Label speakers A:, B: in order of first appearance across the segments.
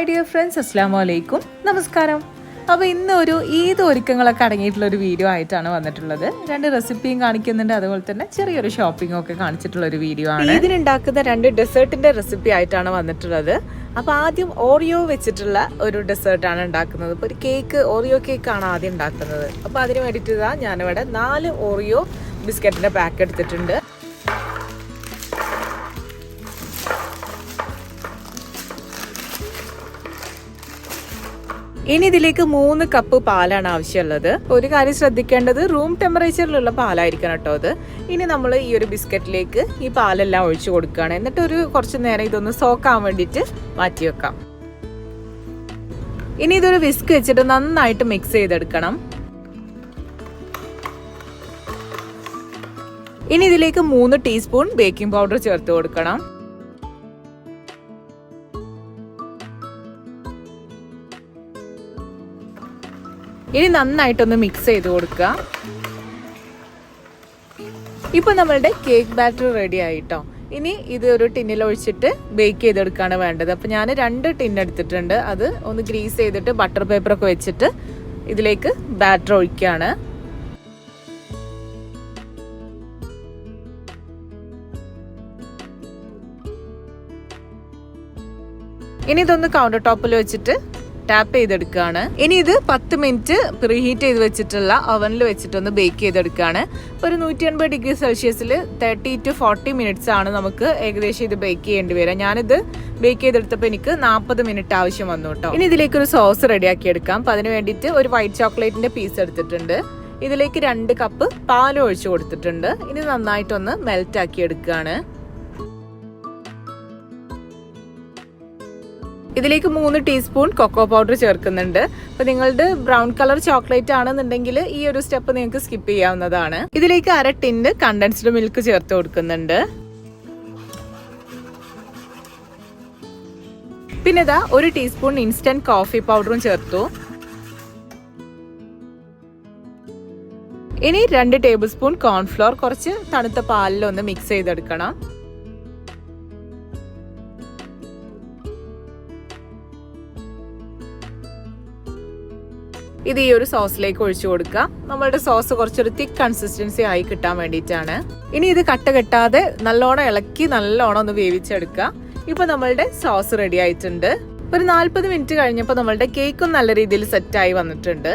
A: Hi dear friends, അസ്സലാമു അലൈക്കും, നമസ്കാരം. അപ്പോൾ ഇന്ന് ഒരു ഈദ് ഒരുക്കങ്ങളൊക്കെ അടങ്ങിയിട്ടുള്ളൊരു വീഡിയോ ആയിട്ടാണ് വന്നിട്ടുള്ളത്. 2 റെസിപ്പിയും കാണിക്കുന്നുണ്ട്, അതുപോലെ തന്നെ ചെറിയൊരു ഷോപ്പിംഗ് ഒക്കെ കാണിച്ചിട്ടുള്ളൊരു വീഡിയോ ആണ്. ഇതിനുണ്ടാക്കുന്ന 2 ഡെസേർട്ടിൻ്റെ റെസിപ്പി ആയിട്ടാണ് വന്നിട്ടുള്ളത്. അപ്പോൾ ആദ്യം ഓറിയോ വെച്ചിട്ടുള്ള ഒരു ഡെസേർട്ടാണ് ഉണ്ടാക്കുന്നത്. ഇപ്പോൾ ഒരു കേക്ക്, ഓറിയോ കേക്കാണ് ആദ്യം ഉണ്ടാക്കുന്നത്. അപ്പോൾ അതിന് വേണ്ടിയിട്ട് ഞാനിവിടെ 4 ഓറിയോ ബിസ്ക്കറ്റിൻ്റെ പാക്ക് എടുത്തിട്ടുണ്ട്. ഇനി ഇതിലേക്ക് 3 കപ്പ് പാലാണ് ആവശ്യമുള്ളത്. ഒരു കാര്യം ശ്രദ്ധിക്കേണ്ടത്, റൂം ടെമ്പറേച്ചറിലുള്ള പാലായിരിക്കണം കേട്ടോ അത്. ഇനി നമ്മൾ ഈ ഒരു ബിസ്ക്കറ്റിലേക്ക് ഈ പാലെല്ലാം ഒഴിച്ചു കൊടുക്കുകയാണ്. എന്നിട്ട് കുറച്ച് നേരം ഇതൊന്ന് സോക്കാൻ വേണ്ടിയിട്ട് മാറ്റി വെക്കാം. ഇനി ഇതൊരു വിസ്ക് വെച്ചിട്ട് നന്നായിട്ട് മിക്സ് ചെയ്തെടുക്കണം. ഇനി ഇതിലേക്ക് 3 ടീസ്പൂൺ ബേക്കിംഗ് പൗഡർ ചേർത്ത് കൊടുക്കണം. ഇനി നന്നായിട്ടൊന്ന് മിക്സ് ചെയ്ത് കൊടുക്കുക. ഇപ്പോൾ നമ്മളുടെ കേക്ക് ബാറ്റർ റെഡി ആയിട്ടോ. ഇനി ഇത് ഒരു ടിന്നിൽ ഒഴിച്ചിട്ട് ബേക്ക് ചെയ്തെടുക്കുകയാണ് വേണ്ടത്. അപ്പോൾ ഞാൻ 2 ടിൻ എടുത്തിട്ടുണ്ട്. അത് ഒന്ന് ഗ്രീസ് ചെയ്തിട്ട് ബട്ടർ പേപ്പറൊക്കെ വെച്ചിട്ട് ഇതിലേക്ക് ബാറ്റർ ഒഴിക്കുകയാണ്. ഇനി ഇതൊന്ന് കൗണ്ടർ ടോപ്പിൽ വെച്ചിട്ട് ടാപ്പ് ചെയ്തെടുക്കുകയാണ്. ഇനി ഇത് 10 മിനിറ്റ് പ്രീഹീറ്റ് ചെയ്ത് വെച്ചിട്ടുള്ള ഓവനിൽ വെച്ചിട്ടൊന്ന് ബേക്ക് ചെയ്തെടുക്കുകയാണ്. ഒരു 180 ഡിഗ്രി സെൽഷ്യസിൽ 30 to 40 മിനിറ്റ്സ് ആണ് നമുക്ക് ഏകദേശം ഇത് ബേക്ക് ചെയ്യേണ്ടി വരിക. ഞാനിത് ബേക്ക് ചെയ്തെടുത്തപ്പോൾ എനിക്ക് 40 മിനിറ്റ് ആവശ്യം വന്നു കേട്ടോ. ഇനി ഇതിലേക്ക് ഒരു സോസ് റെഡിയാക്കി എടുക്കാം. അപ്പോൾ അതിന് വേണ്ടിയിട്ട് ഒരു വൈറ്റ് ചോക്ലേറ്റിന്റെ പീസ് എടുത്തിട്ടുണ്ട്. ഇതിലേക്ക് 2 കപ്പ് പാൽ ഒഴിച്ചു കൊടുത്തിട്ടുണ്ട്. ഇനി നന്നായിട്ടൊന്ന് മെൽറ്റ് ആക്കി എടുക്കുകയാണ്. ഇതിലേക്ക് 3 ടീസ്പൂൺ കൊക്കോ പൗഡർ ചേർക്കുന്നുണ്ട്. അപ്പോൾ നിങ്ങളുടെ ബ്രൗൺ കളർ ചോക്ലേറ്റ് ആണെന്നുണ്ടെങ്കിൽ ഈ ഒരു സ്റ്റെപ്പ് നിങ്ങൾക്ക് സ്കിപ്പ് ചെയ്യാവുന്നതാണ്. ഇതിലേക്ക് 1/2 ടിന്ന് കണ്ടൻസ്ഡ് മിൽക്ക് ചേർത്ത് കൊടുക്കുന്നുണ്ട്. പിന്നെ ഇതാ 1 ടീസ്പൂൺ ഇൻസ്റ്റന്റ് കോഫി പൗഡറും ചേർത്തു. ഇനി 2 ടേബിൾ സ്പൂൺ കോൺഫ്ലോർ കുറച്ച് തണുത്ത പാലിലൊന്ന് മിക്സ് ചെയ്തെടുക്കണം. ഇത് ഈ ഒരു സോസിലേക്ക് ഒഴിച്ചു കൊടുക്കുക. നമ്മളുടെ സോസ് കുറച്ചൊരു തിക്ക് കൺസിസ്റ്റൻസി ആയി കിട്ടാൻ വേണ്ടിയിട്ടാണ്. ഇനി ഇത് കട്ട കെട്ടാതെ നല്ലോണം ഇളക്കി നല്ലോണം ഒന്ന് വേവിച്ചെടുക്കുക. ഇപ്പൊ നമ്മളുടെ സോസ് റെഡി ആയിട്ടുണ്ട്. ഒരു 40 മിനിറ്റ് കഴിഞ്ഞപ്പോൾ നമ്മളുടെ കേക്കും നല്ല രീതിയിൽ സെറ്റായി വന്നിട്ടുണ്ട്.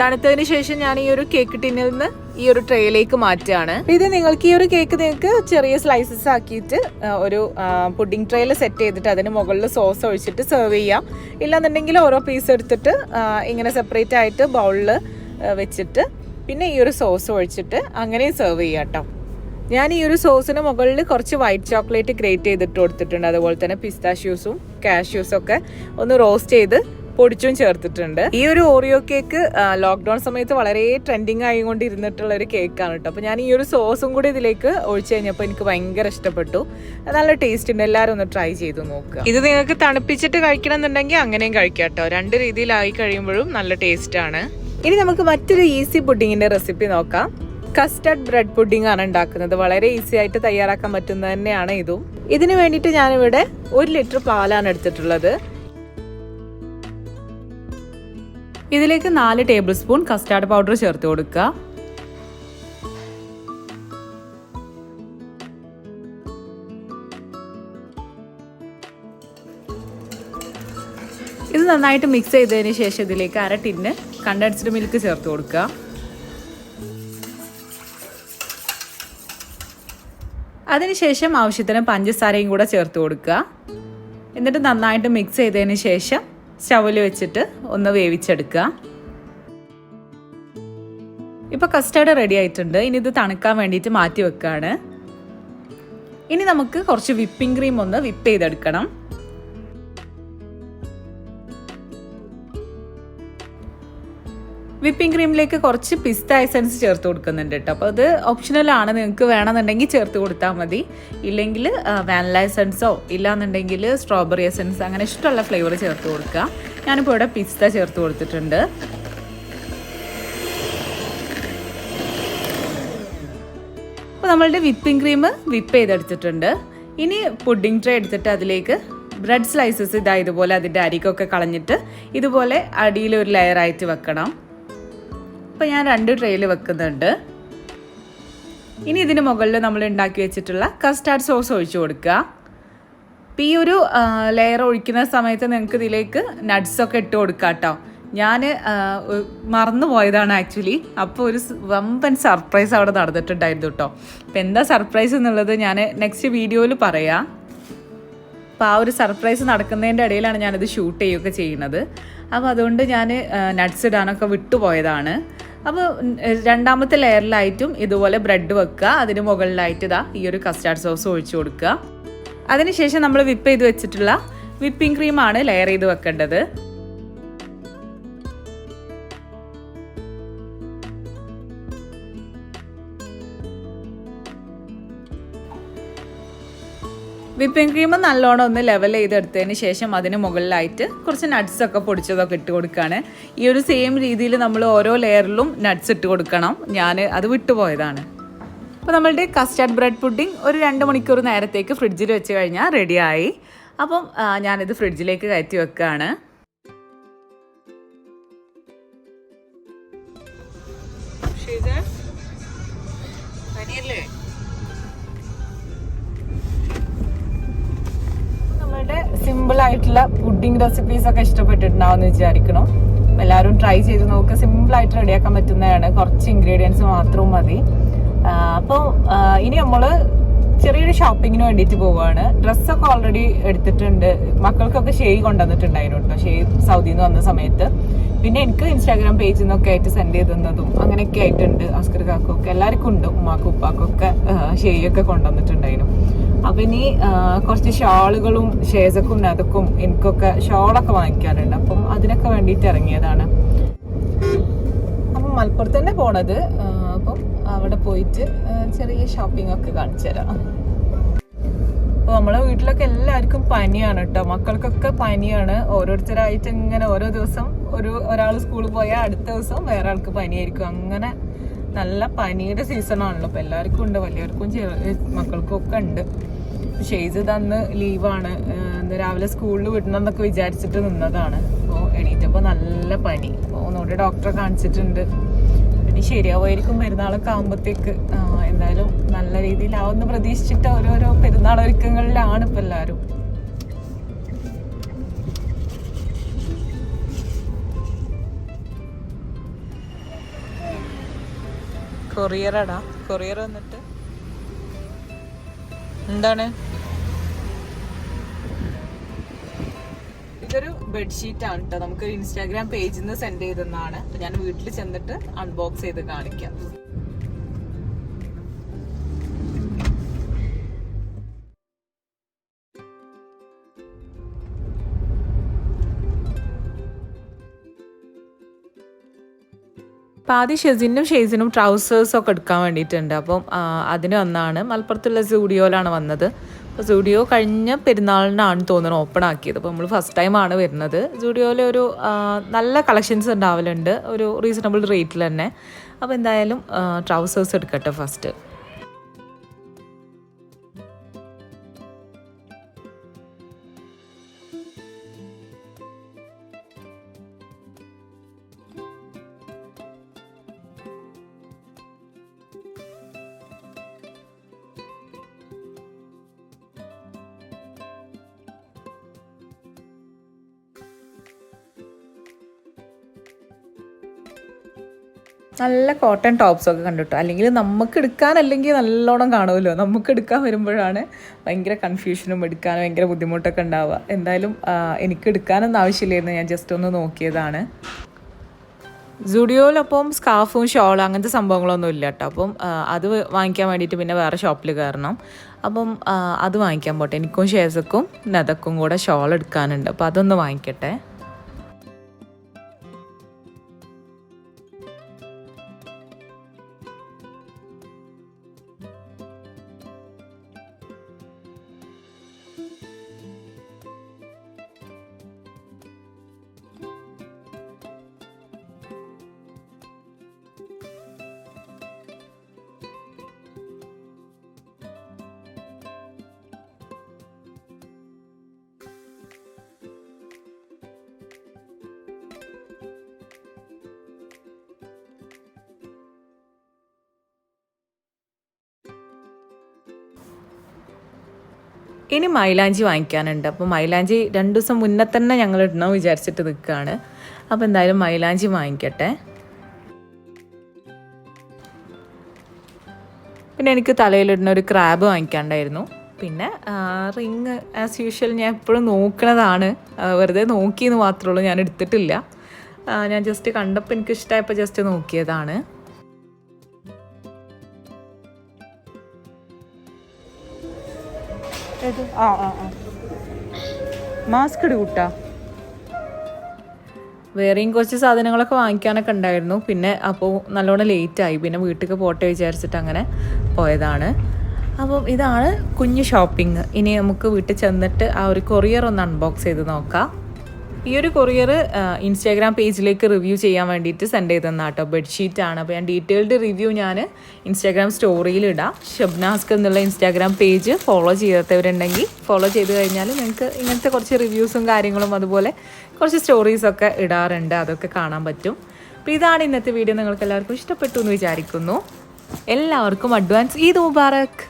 A: തണുത്തതിന് ശേഷം ഞാൻ ഈ ഒരു കേക്ക് ടിന്നിൽ നിന്ന് ഈ ഒരു ട്രേയിലേക്ക് മാറ്റുകയാണ്. ഇത് നിങ്ങൾക്ക് ഈ ഒരു കേക്ക് നിങ്ങൾക്ക് ചെറിയ സ്ലൈസസ് ആക്കിയിട്ട് ഒരു പുഡിംഗ് ട്രേയിൽ സെറ്റ് ചെയ്തിട്ട് അതിന് മുകളിൽ സോസ് ഒഴിച്ചിട്ട് സെർവ് ചെയ്യാം. ഇല്ലാന്നുണ്ടെങ്കിൽ ഓരോ പീസ് എടുത്തിട്ട് ഇങ്ങനെ സെപ്പറേറ്റ് ആയിട്ട് ബൗളിൽ വെച്ചിട്ട് പിന്നെ ഈ ഒരു സോസ് ഒഴിച്ചിട്ട് അങ്ങനെയും സെർവ് ചെയ്യാം കേട്ടോ. ഞാൻ ഈ ഒരു സോസിന് മുകളിൽ കുറച്ച് വൈറ്റ് ചോക്ലേറ്റ് ഗ്രേറ്റ് ചെയ്തിട്ട് കൊടുത്തിട്ടുണ്ട്. അതുപോലെ തന്നെ പിസ്താഷ്യൂസും കാഷ്യൂസും ഒക്കെ ഒന്ന് റോസ്റ്റ് ചെയ്ത് പൊടിച്ചും ചേർത്തിട്ടുണ്ട്. ഈ ഒരു ഓറിയോ കേക്ക് ലോക്ക്ഡൌൺ സമയത്ത് വളരെ ട്രെൻഡിങ് ആയിക്കൊണ്ടിരുന്നിട്ടുള്ള ഒരു കേക്കാണ് കേട്ടോ. അപ്പോൾ ഞാൻ ഈ ഒരു സോസും കൂടി ഇതിലേക്ക് ഒഴിച്ചു കഴിഞ്ഞപ്പോൾ എനിക്ക് ഭയങ്കര ഇഷ്ടപ്പെട്ടു. നല്ല ടേസ്റ്റ് ഉണ്ട്. എല്ലാവരും ഒന്ന് ട്രൈ ചെയ്ത് നോക്കുക. ഇത് നിങ്ങൾക്ക് തണുപ്പിച്ചിട്ട് കഴിക്കണം എന്നുണ്ടെങ്കിൽ അങ്ങനെയും കഴിക്കാം കേട്ടോ. 2 രീതിയിലായി കഴിയുമ്പോഴും നല്ല ടേസ്റ്റ് ആണ്. ഇനി നമുക്ക് മറ്റൊരു ഈസി പുഡിങ്ങിന്റെ റെസിപ്പി നോക്കാം. കസ്റ്റർഡ് ബ്രെഡ് പുഡിംഗ് ആണ് ഉണ്ടാക്കുന്നത്. വളരെ ഈസി ആയിട്ട് തയ്യാറാക്കാൻ പറ്റുന്നത് തന്നെയാണ് ഇതും. ഇതിന് വേണ്ടിയിട്ട് ഞാനിവിടെ 1 ലിറ്റർ പാലാണ് എടുത്തിട്ടുള്ളത്. ഇതിലേക്ക് 4 ടേബിൾ സ്പൂൺ കസ്റ്റാർഡ് പൗഡർ ചേർത്ത് കൊടുക്കുക. ഇത് നന്നായിട്ട് മിക്സ് ചെയ്തതിന് ശേഷം ഇതിലേക്ക് 1/2 ടിന്ന് കണ്ടൻസ്ഡ് മിൽക്ക് ചേർത്ത് കൊടുക്കുക. അതിനുശേഷം ആവശ്യത്തിന് പഞ്ചസാരയും കൂടെ ചേർത്ത് കൊടുക്കുക. എന്നിട്ട് നന്നായിട്ട് മിക്സ് ചെയ്തതിന് ശേഷം സ്റ്റൗവിൽ വെച്ചിട്ട് ഒന്ന് വേവിച്ചെടുക്കുക. ഇപ്പോൾ കസ്റ്റാർഡ് റെഡി ആയിട്ടുണ്ട്. ഇനി ഇത് തണുക്കാൻ വേണ്ടിയിട്ട് മാറ്റി വെക്കുകയാണ്. ഇനി നമുക്ക് കുറച്ച് വിപ്പിംഗ് ക്രീം ഒന്ന് വിപ്പ് ചെയ്തെടുക്കണം. വിപ്പിംഗ് ക്രീമിലേക്ക് കുറച്ച് പിസ്ത എസൻസ് ചേർത്ത് കൊടുക്കുന്നുണ്ട് കേട്ടോ. അപ്പോൾ അത് ഓപ്ഷണൽ ആണ്, നിങ്ങൾക്ക് വേണമെന്നുണ്ടെങ്കിൽ ചേർത്ത് കൊടുത്താൽ മതി. ഇല്ലെങ്കിൽ വാനില എസൻസോ ഇല്ലാന്നുണ്ടെങ്കിൽ സ്ട്രോബെറി എസൻസ് അങ്ങനെ ഇഷ്ടമുള്ള ഫ്ലേവർ ചേർത്ത് കൊടുക്കുക. ഞാനിപ്പോൾ ഇവിടെ പിസ്ത ചേർത്ത് കൊടുത്തിട്ടുണ്ട്. അപ്പോൾ നമ്മളുടെ വിപ്പിംഗ് ക്രീം വിപ്പ് ചെയ്തെടുത്തിട്ടുണ്ട്. ഇനി പുഡിംഗ് ട്രേ എടുത്തിട്ട് അതിലേക്ക് ബ്രെഡ് സ്ലൈസസ് ഇതാ ഇതുപോലെ അതിൻ്റെ അരികൊക്കെ കളഞ്ഞിട്ട് ഇതുപോലെ അടിയിൽ ഒരു ലെയറായിട്ട് വെക്കണം. അപ്പോൾ ഞാൻ 2 ട്രേയിൽ വെക്കുന്നുണ്ട്. ഇനി ഇതിന് മുകളിൽ നമ്മൾ ഉണ്ടാക്കി വെച്ചിട്ടുള്ള കസ്റ്റാർഡ് സോസ് ഒഴിച്ചു കൊടുക്കുക. അപ്പോൾ ഈ ഒരു ലെയർ ഒഴിക്കുന്ന സമയത്ത് നിങ്ങൾക്ക് ഇതിലേക്ക് നട്ട്സൊക്കെ ഇട്ട് കൊടുക്കുക കേട്ടോ. ഞാൻ മറന്നു പോയതാണ് ആക്ച്വലി. അപ്പോൾ ഒരു വമ്പൻ സർപ്രൈസ് അവിടെ നടന്നിട്ടുണ്ടായിരുന്നു കേട്ടോ. അപ്പോൾ എന്താ സർപ്രൈസ് എന്നുള്ളത് ഞാൻ നെക്സ്റ്റ് വീഡിയോയിൽ പറയാം. അപ്പോൾ ആ ഒരു സർപ്രൈസ് നടക്കുന്നതിൻ്റെ ഇടയിലാണ് ഞാനത് ഷൂട്ട് ചെയ്യുകയൊക്കെ ചെയ്യുന്നത്. അപ്പോൾ അതുകൊണ്ട് ഞാൻ നട്ട്സ് ഇടാനൊക്കെ വിട്ടുപോയതാണ്. അപ്പോൾ രണ്ടാമത്തെ ലെയറിലായിട്ടും ഇതുപോലെ ബ്രെഡ് വെക്കുക. അതിന് മുകളിലായിട്ട് ഇതാ ഈ ഒരു കസ്റ്റാർഡ് സോസ് ഒഴിച്ചു കൊടുക്കുക. അതിനുശേഷം നമ്മൾ വിപ്പ് ചെയ്ത് വെച്ചിട്ടുള്ള വിപ്പിംഗ് ക്രീമാണ് ലെയർ ചെയ്ത് വെക്കേണ്ടത്. വിപ്പിംഗ് ക്രീം നല്ലോണം ഒന്ന് ലെവൽ ചെയ്തെടുത്തതിന് ശേഷം അതിന് മുകളിലായിട്ട് കുറച്ച് നട്ട്സൊക്കെ പൊടിച്ചതൊക്കെ ഇട്ട് കൊടുക്കുകയാണ്. ഈ ഒരു സെയിം രീതിയിൽ നമ്മൾ ഓരോ ലെയറിലും നട്ട്സ് ഇട്ട് കൊടുക്കണം. ഞാൻ അത് വിട്ടുപോയതാണ്. അപ്പോൾ നമ്മളുടെ കസ്റ്റാർഡ് ബ്രെഡ് പുഡിംഗ് ഒരു 2 മണിക്കൂർ നേരത്തേക്ക് ഫ്രിഡ്ജിൽ വെച്ച് കഴിഞ്ഞാൽ റെഡിയായി. അപ്പം ഞാനിത് ഫ്രിഡ്ജിലേക്ക് കയറ്റി വെക്കുകയാണ്. നമ്മളുടെ സിമ്പിളായിട്ടുള്ള പുഡിംഗ് റെസിപ്പീസൊക്കെ ഇഷ്ടപ്പെട്ടിട്ടുണ്ടാവുമെന്ന് വിചാരിക്കണം. എല്ലാവരും ട്രൈ ചെയ്ത് നോക്കുക. സിമ്പിളായിട്ട് റെഡിയാക്കാൻ പറ്റുന്നതാണ്. കുറച്ച് ഇൻഗ്രീഡിയൻസ് മാത്രം മതി. അപ്പോൾ ഇനി നമ്മൾ ചെറിയൊരു ഷോപ്പിങ്ങിന് വേണ്ടിയിട്ട് പോവുകയാണ്. ഡ്രസ്സൊക്കെ ഓൾറെഡി എടുത്തിട്ടുണ്ട്. മക്കൾക്കൊക്കെ ഷെയ് കൊണ്ടുവന്നിട്ടുണ്ടായിരുന്നു കേട്ടോ, ഷെയ് സൗദിയിൽ നിന്ന് വന്ന സമയത്ത്. പിന്നെ എനിക്ക് ഇൻസ്റ്റാഗ്രാം പേജിൽ നിന്നൊക്കെ ആയിട്ട് സെൻഡ് ചെയ്ത് തന്നതും അങ്ങനെയൊക്കെ ആയിട്ടുണ്ട്. അസ്കർ കാക്കൊക്കെ എല്ലാവർക്കും ഉണ്ട്. ഉമ്മാക്കും ഉപ്പാക്കൊക്കെ ഷെയ്യൊക്കെ കൊണ്ടുവന്നിട്ടുണ്ടായിരുന്നു. അപ്പം ഇനി കുറച്ച് ഷാളുകളും ഷേസക്കും നദക്കും എനിക്കൊക്കെ ഷോളൊക്കെ വാങ്ങിക്കാറുണ്ട്. അപ്പം അതിനൊക്കെ വേണ്ടിയിട്ട് ഇറങ്ങിയതാണ്. അപ്പം മലപ്പുറത്ത് തന്നെ പോണത്. അപ്പം അവിടെ പോയിട്ട് ചെറിയ ഷോപ്പിംഗ് ഒക്കെ കാണിച്ചു തരാം. അപ്പോൾ നമ്മളെ വീട്ടിലൊക്കെ എല്ലാവർക്കും പനിയാണ് കേട്ടോ. മക്കൾക്കൊക്കെ പനിയാണ്. ഓരോരുത്തരായിട്ട് ഇങ്ങനെ ഓരോ ദിവസം ഒരാൾ സ്കൂളിൽ പോയാൽ അടുത്ത ദിവസം വേറെ ആൾക്ക് പനിയായിരിക്കും. അങ്ങനെ നല്ല പനിയുടെ സീസണാണല്ലോ. അപ്പോൾ എല്ലാവർക്കും ഉണ്ട്, വലിയവർക്കും മക്കൾക്കും ഒക്കെ ഉണ്ട്. ഷെയ്സ് തന്ന് ലീവാണ്. ഇന്ന് രാവിലെ സ്കൂളിൽ വിടണമെന്നൊക്കെ വിചാരിച്ചിട്ട് നിന്നതാണ്. അപ്പോൾ എണീറ്റപ്പോൾ നല്ല പനി. അപ്പോൾ ഒന്നുകൂടി ഡോക്ടറെ കാണിച്ചിട്ടുണ്ട്. പിന്നെ ശരിയാവുമായിരിക്കും പെരുന്നാളൊക്കെ ആകുമ്പോഴത്തേക്ക്. എന്തായാലും നല്ല രീതിയിലാവുമെന്ന് പ്രതീക്ഷിച്ചിട്ട് ഓരോരോ പെരുന്നാൾ ഒരുക്കങ്ങളിലാണ് ഇപ്പം എല്ലാവരും. കൊറിയറാടാ, കൊറിയർ വന്നിട്ട് എന്താണ്? ഇതൊരു ബെഡ്ഷീറ്റ് ആണ് കേട്ടോ. നമുക്ക് ഇൻസ്റ്റാഗ്രാം പേജിൽ നിന്ന് സെൻഡ് ചെയ്തെന്നാണ്. അപ്പൊ ഞാൻ വീട്ടിൽ ചെന്നിട്ട് അൺബോക്സ് ചെയ്ത് കാണിക്കാം. അപ്പോൾ ആദ്യം ഷെയ്സിനും ട്രൗസേഴ്സൊക്കെ എടുക്കാൻ വേണ്ടിയിട്ടുണ്ട്. അപ്പം അതിന് വന്നാണ്. മലപ്പുറത്തുള്ള സ്റ്റുഡിയോയിലാണ് വന്നത്. അപ്പോൾ സ്റ്റുഡിയോ കഴിഞ്ഞ പെരുന്നാളിനാണ് തോന്നുന്നത് ഓപ്പൺ ആക്കിയത്. അപ്പോൾ നമ്മൾ ഫസ്റ്റ് ടൈമാണ് വരുന്നത്. സ്റ്റുഡിയോയിൽ ഒരു നല്ല കളക്ഷൻസ് ഉണ്ടാവലുണ്ട്, ഒരു റീസണബിൾ റേറ്റിൽ തന്നെ. അപ്പോൾ എന്തായാലും ട്രൗസേഴ്സ് എടുക്കട്ടെ ഫസ്റ്റ്. നല്ല കോട്ടൺ ടോപ്സൊക്കെ കണ്ടിട്ടോ. അല്ലെങ്കിൽ നമുക്ക് എടുക്കാനല്ലെങ്കിൽ നല്ലോണം കാണുമല്ലോ. നമുക്ക് എടുക്കാൻ വരുമ്പോഴാണ് ഭയങ്കര കൺഫ്യൂഷനും എടുക്കാൻ ഭയങ്കര ബുദ്ധിമുട്ടൊക്കെ ഉണ്ടാവുക. എന്തായാലും എനിക്ക് എടുക്കാനൊന്നും ആവശ്യമില്ലായിരുന്നു. ഞാൻ ജസ്റ്റ് ഒന്ന് നോക്കിയതാണ്. സ്റ്റുഡിയോയിലപ്പം സ്കാർഫും ഷോളും അങ്ങനത്തെ സംഭവങ്ങളൊന്നും ഇല്ല കേട്ടോ. അപ്പം അത് വാങ്ങിക്കാൻ വേണ്ടിയിട്ട് പിന്നെ വേറെ ഷോപ്പിൽ കയറണം. അപ്പം അത് വാങ്ങിക്കാൻ പോട്ടെ. എനിക്കും ഷേസക്കും നദക്കും കൂടെ ഷോൾ എടുക്കാനുണ്ട്. അപ്പോൾ അതൊന്ന് വാങ്ങിക്കട്ടെ. ഇനി മൈലാഞ്ചി വാങ്ങിക്കാനുണ്ട്. അപ്പോൾ മൈലാഞ്ചി 2 ദിവസം മുന്നേ തന്നെ ഞങ്ങൾ ഇടണം വിചാരിച്ചിട്ട് നിൽക്കുകയാണ്. അപ്പോൾ എന്തായാലും മൈലാഞ്ചി വാങ്ങിക്കട്ടെ. പിന്നെ എനിക്ക് തലയിലിടുന്ന ഒരു ക്രാബ് വാങ്ങിക്കാണ്ടായിരുന്നു. പിന്നെ റിങ് ആസ് യൂഷ്വൽ ഞാൻ എപ്പോഴും നോക്കണതാണ്, വെറുതെ നോക്കിയെന്ന് മാത്രമേ ഉള്ളൂ, ഞാൻ എടുത്തിട്ടില്ല. ഞാൻ ജസ്റ്റ് കണ്ടപ്പോൾ എനിക്ക് ഇഷ്ടമായപ്പോൾ ജസ്റ്റ് നോക്കിയതാണ്. മാസ്ക് ഇട് കൂട്ടാ. വേറെയും കുറച്ച് സാധനങ്ങളൊക്കെ വാങ്ങിക്കാനൊക്കെ ഉണ്ടായിരുന്നു. പിന്നെ അപ്പോൾ നല്ലോണം ലേറ്റായി. പിന്നെ വീട്ടിലേക്ക് പോട്ടെ വിചാരിച്ചിട്ട് അങ്ങനെ പോയതാണ്. അപ്പം ഇതാണ് കുഞ്ഞു ഷോപ്പിംഗ്. ഇനി നമുക്ക് വീട്ടിൽ ചെന്നിട്ട് ആ ഒരു കൊറിയർ ഒന്ന് അൺബോക്സ് ചെയ്ത് നോക്കാം. ഈ ഒരു കൊറിയർ ഇൻസ്റ്റാഗ്രാം പേജിലേക്ക് റിവ്യൂ ചെയ്യാൻ വേണ്ടിയിട്ട് സെൻഡ് ചെയ്തെന്നാ കേട്ടോ. ബെഡ്ഷീറ്റാണ്. അപ്പോൾ ഞാൻ ഡീറ്റെയിൽഡ് റിവ്യൂ ഞാൻ ഇൻസ്റ്റാഗ്രാം സ്റ്റോറിയിൽ ഇടാം. ഷബ്ന ഹസ്കർ എന്നുള്ള ഇൻസ്റ്റാഗ്രാം പേജ് ഫോളോ ചെയ്യാത്തവരുണ്ടെങ്കിൽ ഫോളോ ചെയ്ത് കഴിഞ്ഞാൽ നിങ്ങൾക്ക് ഇങ്ങനത്തെ കുറച്ച് റിവ്യൂസും കാര്യങ്ങളും അതുപോലെ കുറച്ച് സ്റ്റോറീസൊക്കെ ഇടാറുണ്ട്, അതൊക്കെ കാണാൻ പറ്റും. അപ്പോൾ ഇതാണ് ഇന്നത്തെ വീഡിയോ. നിങ്ങൾക്ക് എല്ലാവർക്കും ഇഷ്ടപ്പെട്ടു എന്ന് വിചാരിക്കുന്നു. എല്ലാവർക്കും അഡ്വാൻസ് ഈദ് മുബാറക്.